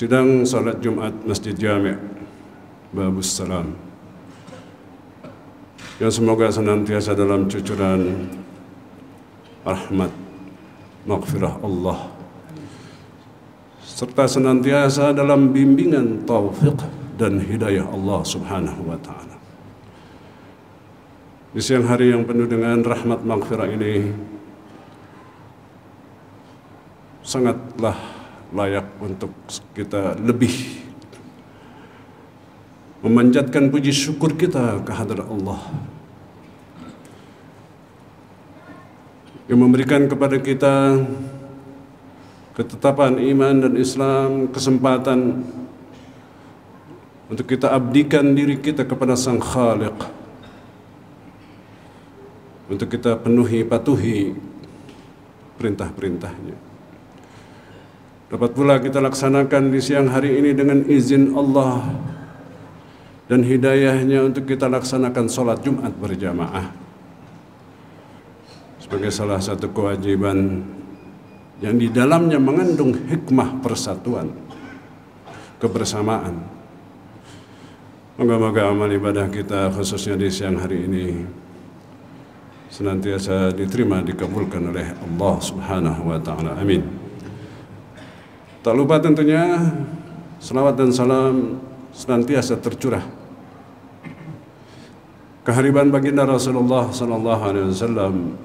Sidang salat Jumat Masjid Jami' Babus Salam yang semoga senantiasa dalam cucuran rahmat maghfirah Allah serta senantiasa dalam bimbingan taufik dan hidayah Allah Subhanahu wa ta'ala. Di siang hari yang penuh dengan rahmat maghfirah ini sangatlah layak untuk kita lebih memanjatkan puji syukur kita kehadrat Allah yang memberikan kepada kita ketetapan iman dan Islam, kesempatan untuk kita abdikan diri kita kepada Sang Khaliq, untuk kita penuhi patuhi perintah-perintahnya. Dapat pula kita laksanakan di siang hari ini dengan izin Allah dan hidayahnya untuk kita laksanakan sholat Jumat berjamaah sebagai salah satu kewajiban yang di dalamnya mengandung hikmah persatuan, kebersamaan. Moga-moga amal ibadah kita khususnya di siang hari ini senantiasa diterima, dikabulkan oleh Allah Subhanahu wa ta'ala. Amin. Tak lupa tentunya selawat dan salam senantiasa tercurah kehadiran baginda Rasulullah sallallahu alaihi wasallam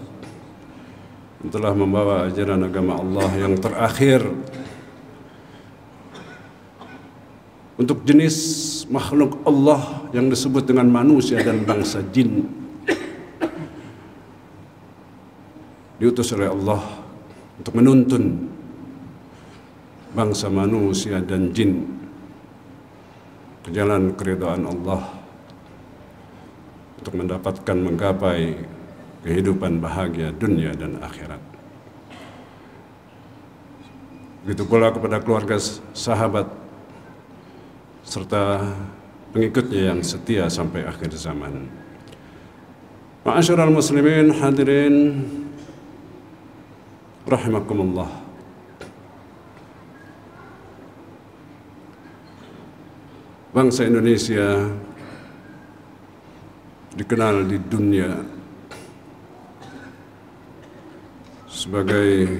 yang telah membawa ajaran agama Allah yang terakhir untuk jenis makhluk Allah yang disebut dengan manusia dan bangsa jin. Diutus oleh Allah untuk menuntun bangsa manusia dan jin ke jalan keridhaan Allah untuk mendapatkan menggapai kehidupan bahagia dunia dan akhirat. Begitu pula kepada keluarga, sahabat serta pengikutnya yang setia sampai akhir zaman. Ma'asyiral muslimin hadirin rahimakumullah. Bangsa Indonesia dikenal di dunia sebagai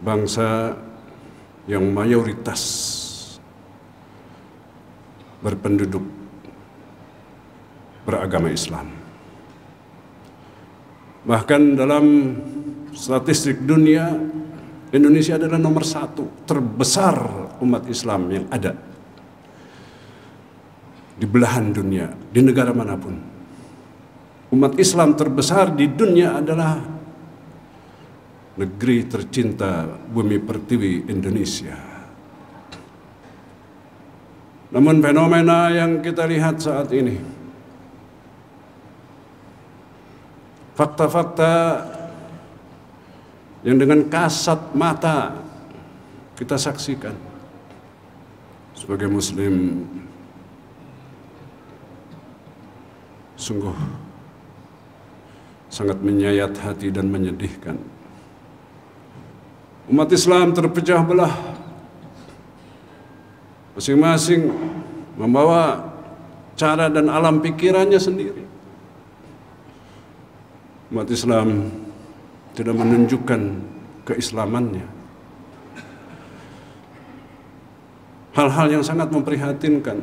bangsa yang mayoritas berpenduduk beragama Islam. Bahkan dalam statistik dunia, Indonesia adalah nomor 1 terbesar umat Islam yang ada di belahan dunia, di negara manapun. Umat Islam terbesar di dunia adalah negeri tercinta bumi pertiwi Indonesia. Namun fenomena yang kita lihat saat ini, fakta-fakta yang dengan kasat mata kita saksikan sebagai muslim, sungguh sangat menyayat hati dan menyedihkan. Umat Islam terpecah belah, masing-masing membawa cara dan alam pikirannya sendiri. Umat Islam tidak menunjukkan keislamannya. Hal-hal yang sangat memprihatinkan.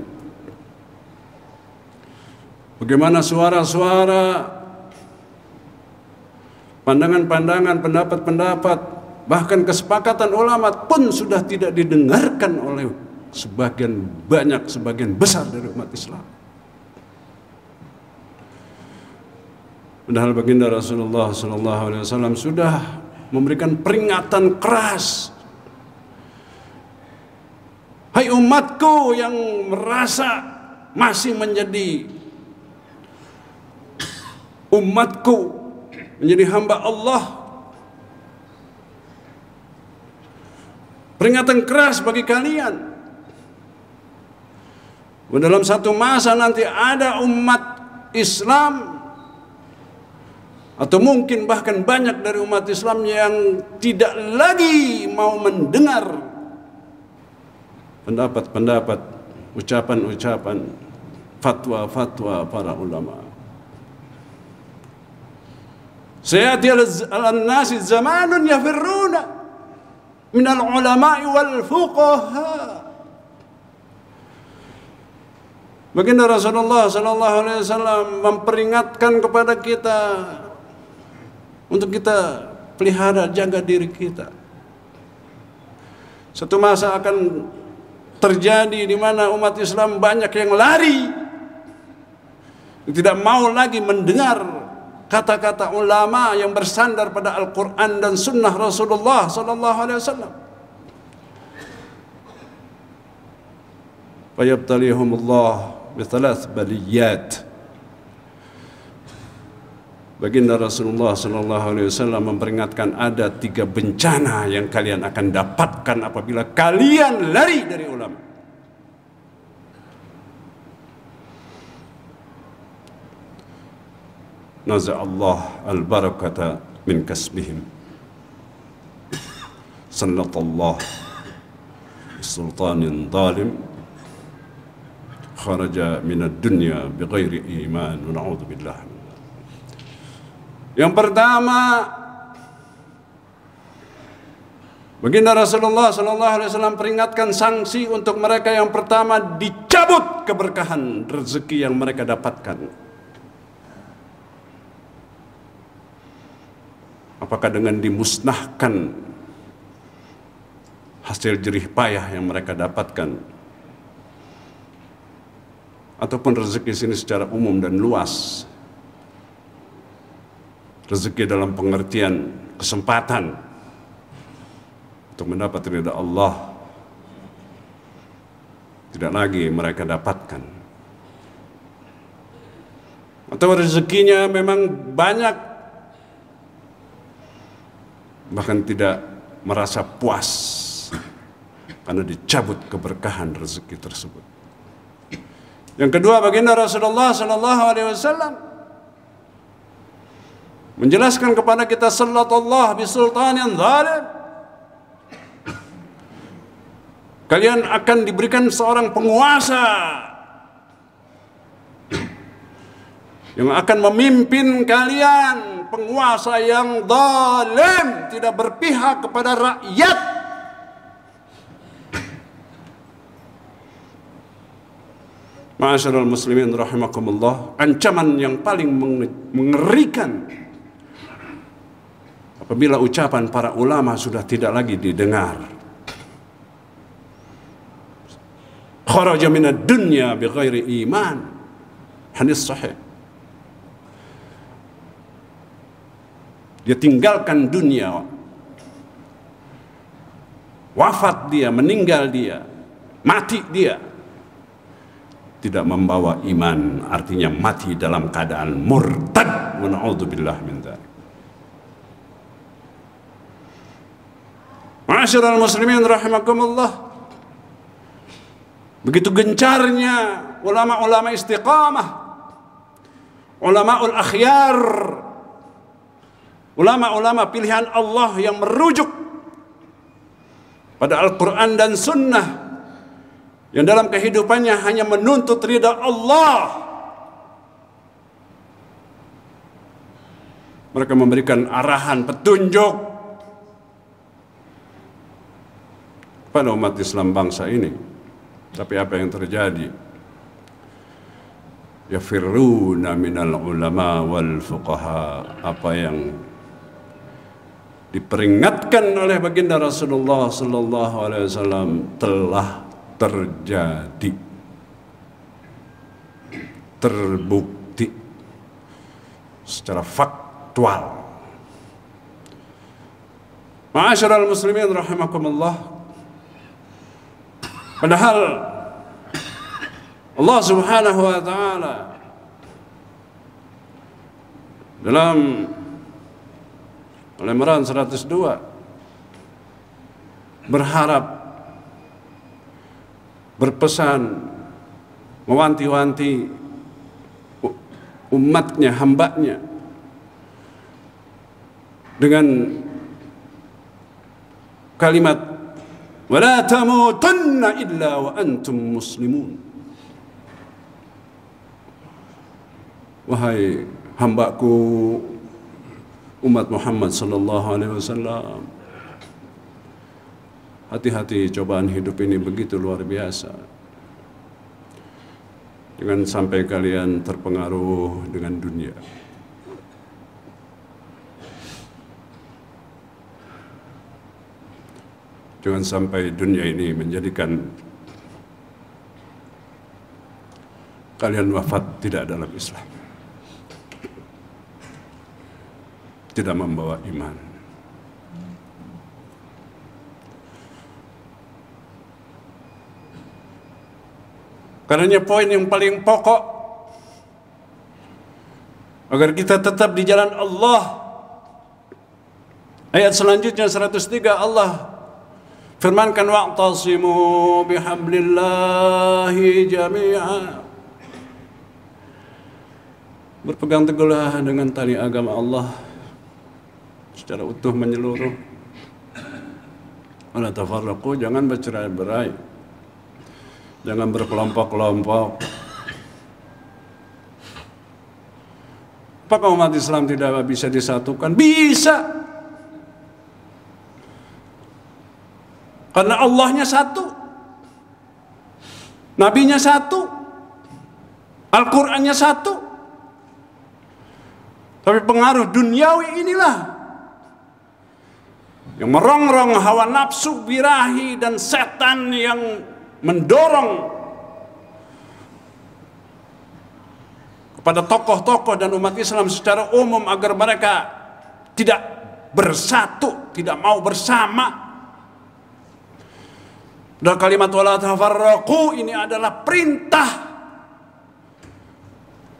Bagaimana suara-suara, pandangan-pandangan, pendapat-pendapat, bahkan kesepakatan ulama pun sudah tidak didengarkan oleh sebagian besar dari umat Islam. Padahal baginda Rasulullah SAW sudah memberikan peringatan keras. Hai umatku yang merasa masih menjadi umatku, menjadi hamba Allah. Peringatan keras bagi kalian. Dalam satu masa nanti ada umat Islam Atau mungkin bahkan banyak dari umat Islam yang tidak lagi mau mendengar pendapat-pendapat, ucapan-ucapan, fatwa-fatwa para ulama. Sayati al-nasi zamanun yafirruna minal ulama'i wal fuqaha. Baginda Rasulullah sallallahu alaihi wasallam memperingatkan kepada kita untuk kita pelihara, jaga diri kita. Satu masa akan terjadi di mana umat Islam banyak yang lari, tidak mau lagi mendengar kata-kata ulama yang bersandar pada Al-Quran dan Sunnah Rasulullah sallallahu alaihi wasallam. Fayabtalihumullah bithalath baliyat. Baginda Rasulullah sallallahu alaihi wasallam memperingatkan ada 3 bencana yang kalian akan dapatkan apabila kalian lari dari ulama. Naza'allah al-barakata min kasbihim. Sallallahu sultanin zalim kharaja minad dunya bighairi iman wa na'udzu billah. Yang pertama, baginda Rasulullah sallallahu alaihi wasallam peringatkan sanksi untuk mereka. Yang pertama, dicabut keberkahan rezeki yang mereka dapatkan. Apakah dengan dimusnahkan hasil jerih payah yang mereka dapatkan, ataupun rezeki sini secara umum dan luas? Rezeki dalam pengertian kesempatan untuk mendapat ridha Allah tidak lagi mereka dapatkan, atau rezekinya memang banyak bahkan tidak merasa puas karena dicabut keberkahan rezeki tersebut. Yang kedua, baginda Rasulullah sallallahu alaihi wasallam menjelaskan kepada kita, sallallahu bisultanin zalim. Kalian akan diberikan seorang penguasa yang akan memimpin kalian, penguasa yang zalim, tidak berpihak kepada rakyat. Ma'asyiral muslimin rahimakumullah, ancaman yang paling mengerikan apabila ucapan para ulama sudah tidak lagi didengar. Kharaja minad dunya bighairi iman. Hadis sahih. Dia tinggalkan dunia, wafat dia, meninggal dia, mati dia, tidak membawa iman, artinya mati dalam keadaan murtad. Wa na'udzubillah min dzalik. Ma'asyiral muslimin rahimakumullah, begitu gencarnya ulama-ulama istiqamah, ulamaul akhyar, ulama-ulama pilihan Allah yang merujuk pada Al-Quran dan Sunnah, yang dalam kehidupannya hanya menuntut ridha Allah. Mereka memberikan arahan, petunjuk pada umat Islam bangsa ini. Tapi apa yang terjadi? Yafirruna minal ulama wal fuqaha. Apa yang diperingatkan oleh baginda Rasulullah sallallahu alaihi wasallam telah terjadi, terbukti secara faktual. Ma'asyiral muslimin rahimakumullah, padahal Allah Subhanahu wa taala dalam Al-Imran 102 berharap, berpesan, mewanti-wanti umatnya, hambanya dengan kalimat wala tamutunna illa wa antum muslimun. Wahai hambaku umat Muhammad sallallahu alaihi wasallam, hati-hati, cobaan hidup ini begitu luar biasa. Jangan sampai kalian terpengaruh dengan dunia. Jangan sampai dunia ini menjadikan kalian wafat tidak dalam Islam, tidak membawa iman. Karenanya poin yang paling pokok agar kita tetap di jalan Allah, ayat selanjutnya 103, Allah firmankan wa'tasimu bihablillahi jami'a. Berpegang teguhlah dengan tali agama Allah secara utuh menyeluruh. Wala tafarraqu, jangan bercerai-berai, jangan berkelompok-kelompok. Apakah umat Islam tidak bisa disatukan? Bisa, karena Allahnya satu, Nabinya satu, Al-Qur'annya satu. Tapi pengaruh duniawi inilah yang merongrong hawa nafsu birahi dan setan yang mendorong kepada tokoh-tokoh dan umat Islam secara umum agar mereka tidak bersatu, tidak mau bersama. Dan kalimat wala tafarraqu ini adalah perintah,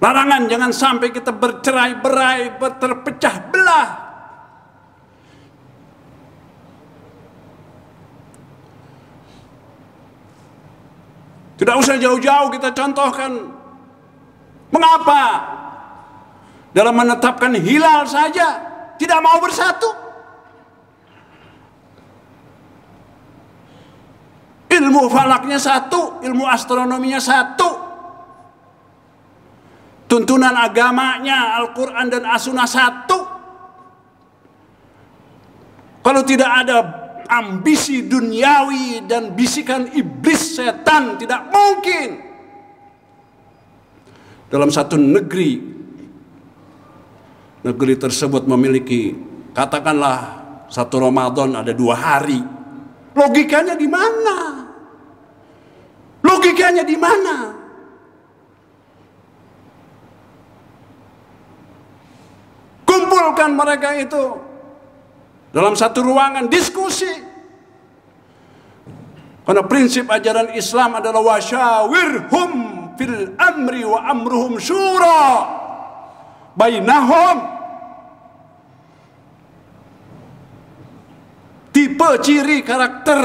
larangan. Jangan sampai kita bercerai-berai, terpecah belah. Tidak usah jauh-jauh kita contohkan. Mengapa dalam menetapkan hilal saja tidak mau bersatu? Ilmu falaknya satu, ilmu astronominya satu, tuntunan agamanya Al-Quran dan As-Sunnah satu. Kalau tidak ada ambisi duniawi dan bisikan iblis setan, tidak mungkin dalam satu negeri tersebut memiliki, katakanlah satu Ramadan ada 2 hari. Logikanya di mana? Logikanya di mana? Kumpulkan mereka itu dalam satu ruangan diskusi. Karena prinsip ajaran Islam adalah wasyawirhum fil amri wa amruhum syura bainahum. Tipe ciri karakter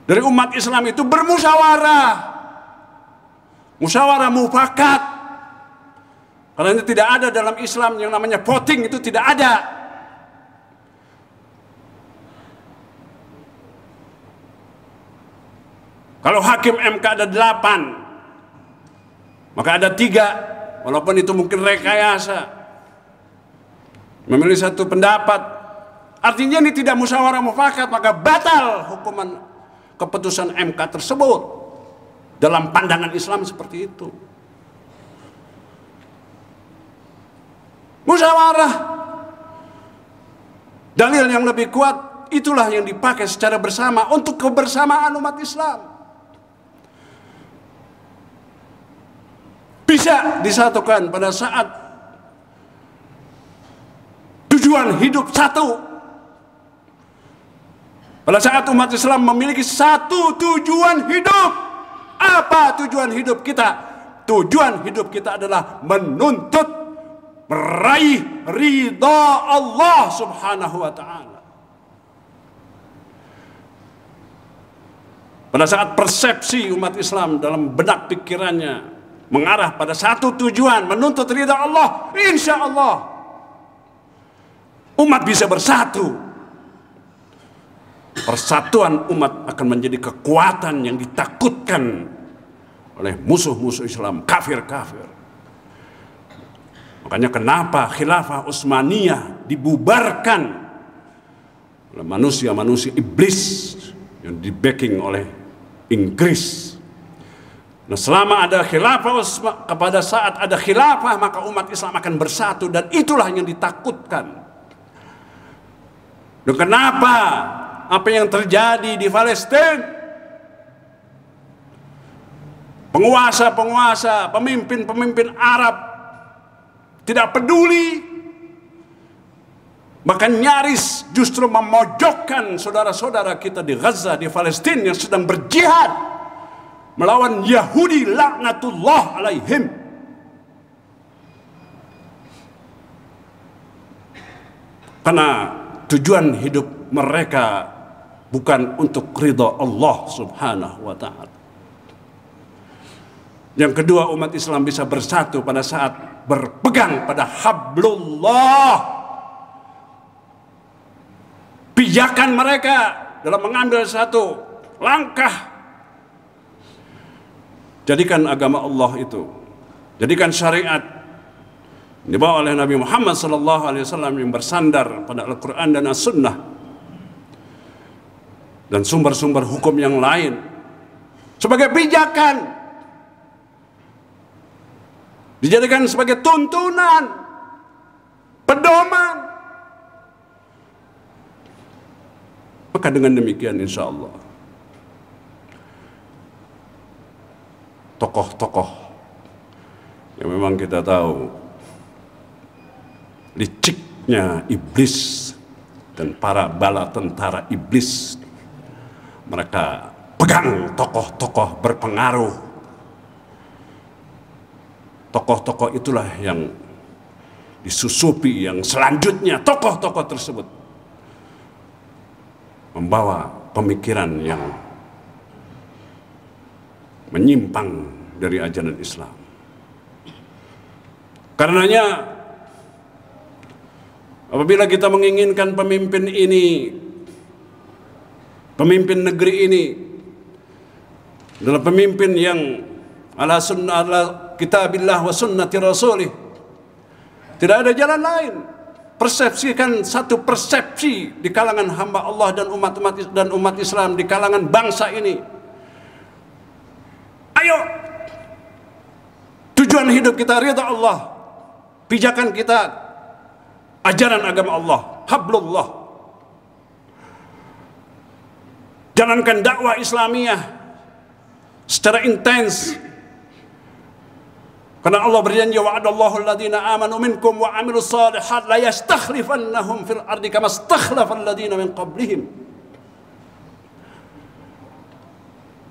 dari umat Islam itu bermusyawarah, musyawarah mufakat. Karena ini tidak ada dalam Islam yang namanya voting, itu tidak ada. Kalau hakim MK ada 8, maka ada 3, walaupun itu mungkin rekayasa, memilih satu pendapat. Artinya ini tidak musyawarah mufakat, maka batal hukuman keputusan MK tersebut. Dalam pandangan Islam seperti itu. Musyawarah, dalil yang lebih kuat, itulah yang dipakai secara bersama untuk kebersamaan umat Islam. Bisa disatukan pada saat tujuan hidup satu. Pada saat umat Islam memiliki satu tujuan hidup. Apa tujuan hidup kita? Tujuan hidup kita adalah menuntut, meraih ridha Allah subhanahu wa ta'ala. Pada saat persepsi umat Islam dalam benak pikirannya mengarah pada satu tujuan, menuntut ridha Allah, insya Allah umat bisa bersatu, persatuan umat akan menjadi kekuatan yang ditakutkan oleh musuh-musuh Islam, kafir-kafir. Makanya kenapa khilafah Utsmaniyah dibubarkan oleh manusia-manusia iblis yang di-backing oleh Inggris. Nah, selama ada khilafah, pada saat ada khilafah maka umat Islam akan bersatu, dan itulah yang ditakutkan. Dan kenapa apa yang terjadi di Palestina, penguasa-penguasa, pemimpin-pemimpin Arab tidak peduli, bahkan nyaris justru memojokkan saudara-saudara kita di Gaza, di Palestina yang sedang berjihad melawan Yahudi laknatullah alaihim. Karena tujuan hidup mereka bukan untuk ridha Allah subhanahu wa ta'ala. Yang kedua, umat Islam bisa bersatu pada saat berpegang pada hablullah. Pijakan mereka dalam mengambil satu langkah, jadikan agama Allah itu, jadikan syariat dibawa oleh Nabi Muhammad SAW yang bersandar pada Al-Quran dan As-Sunnah dan sumber-sumber hukum yang lain sebagai pijakan, dijadikan sebagai tuntunan, pedoman. Maka dengan demikian insya Allah tokoh-tokoh yang memang kita tahu liciknya iblis dan para bala tentara iblis, mereka pegang tokoh-tokoh berpengaruh. Tokoh-tokoh itulah yang disusupi, yang selanjutnya tokoh-tokoh tersebut membawa pemikiran yang menyimpang dari ajaran Islam. Karenanya apabila kita menginginkan pemimpin ini, pemimpin negeri ini adalah pemimpin yang ala sunnah, ala kitabillah wa sunnati rasulih, tidak ada jalan lain. Persepsikan satu persepsi di kalangan hamba Allah dan umat Islam, di kalangan bangsa ini. Ayo, tujuan hidup kita ridha Allah, pijakan kita ajaran agama Allah, hablullah. Jalankan dakwah Islamiyah secara intens, karena Allah berjanji, wa'adallahu alladhina amanu minkum wa amilus salihat la yastakhlifannahum fil ardi kama istakhlafal ladina min qablihim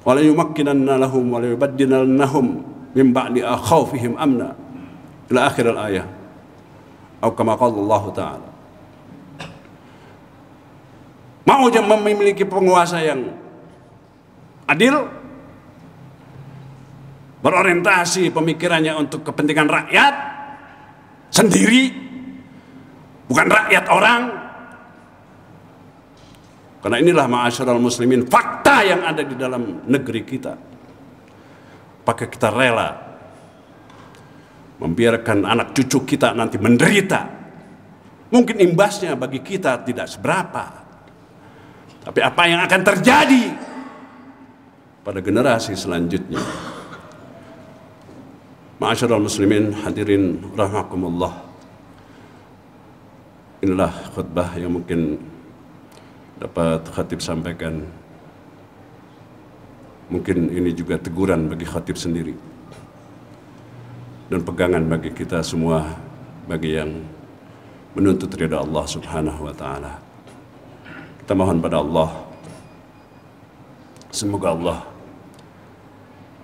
wa la yumakkinanna lahum wa la yubaddilannahum min ba'di khawfihim amna ila akhir al-ayah atau kama qala Allah Ta'ala. Mau memiliki penguasa yang adil, berorientasi pemikirannya untuk kepentingan rakyat sendiri, bukan rakyat orang. Karena inilah ma'asyiral muslimin fakta yang ada di dalam negeri kita. Apakah kita rela membiarkan anak cucu kita nanti menderita? Mungkin imbasnya bagi kita tidak seberapa, tapi apa yang akan terjadi pada generasi selanjutnya? Ma'asyiral muslimin hadirin rahimakumullah. Inilah khutbah yang mungkin dapat khatib sampaikan. Mungkin ini juga teguran bagi khatib sendiri dan pegangan bagi kita semua, bagi yang menuntut ridha Allah subhanahu wa ta'ala. Kita mohon pada Allah, semoga Allah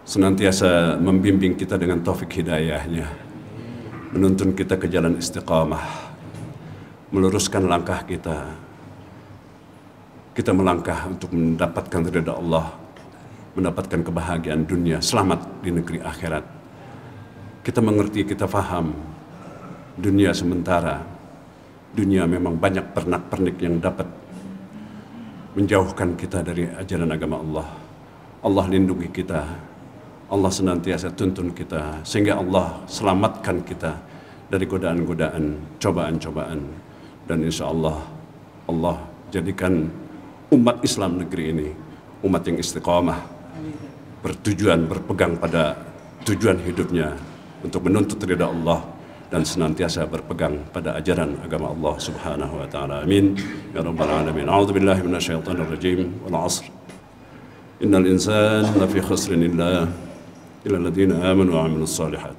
senantiasa membimbing kita dengan taufik hidayahnya, menuntun kita ke jalan istiqamah, meluruskan langkah kita. Kita melangkah untuk mendapatkan ridha Allah, mendapatkan kebahagiaan dunia, selamat di negeri akhirat. Kita mengerti, kita faham dunia sementara, dunia memang banyak pernak-pernik yang dapat menjauhkan kita dari ajaran agama Allah. Allah lindungi kita, Allah senantiasa tuntun kita, sehingga Allah selamatkan kita dari godaan-godaan, cobaan-cobaan. Dan insya Allah, Allah jadikan umat Islam negeri ini umat yang istiqamah, bertujuan, berpegang pada tujuan hidupnya untuk menuntut ridha Allah dan senantiasa berpegang pada ajaran agama Allah Subhanahu wa taala. Amin ya rabbal alamin. A'udzubillahi minasyaitonir rajim. Wal 'asr. Innal insana lafi khusrin illa alladziina aamanu wa 'amilus shalihat.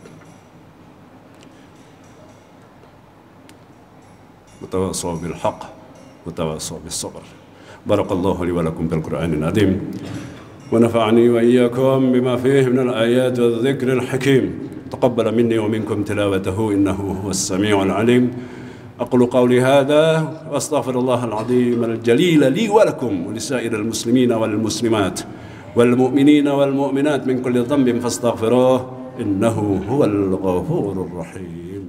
Watawassaw bil haqq watawassaw bis sabr. Barakallahu li wa lakum bil Qur'anil azim. ونفعني وإياكم بما فيه من الآيات والذكر الحكيم تقبل مني ومنكم تلاوته إنه هو السميع العليم أقول قولي هذا وأستغفر الله العظيم الجليل لي ولكم ولسائر المسلمين والمسلمات والمؤمنين والمؤمنات من كل ذنب فاستغفروه إنه هو الغفور الرحيم.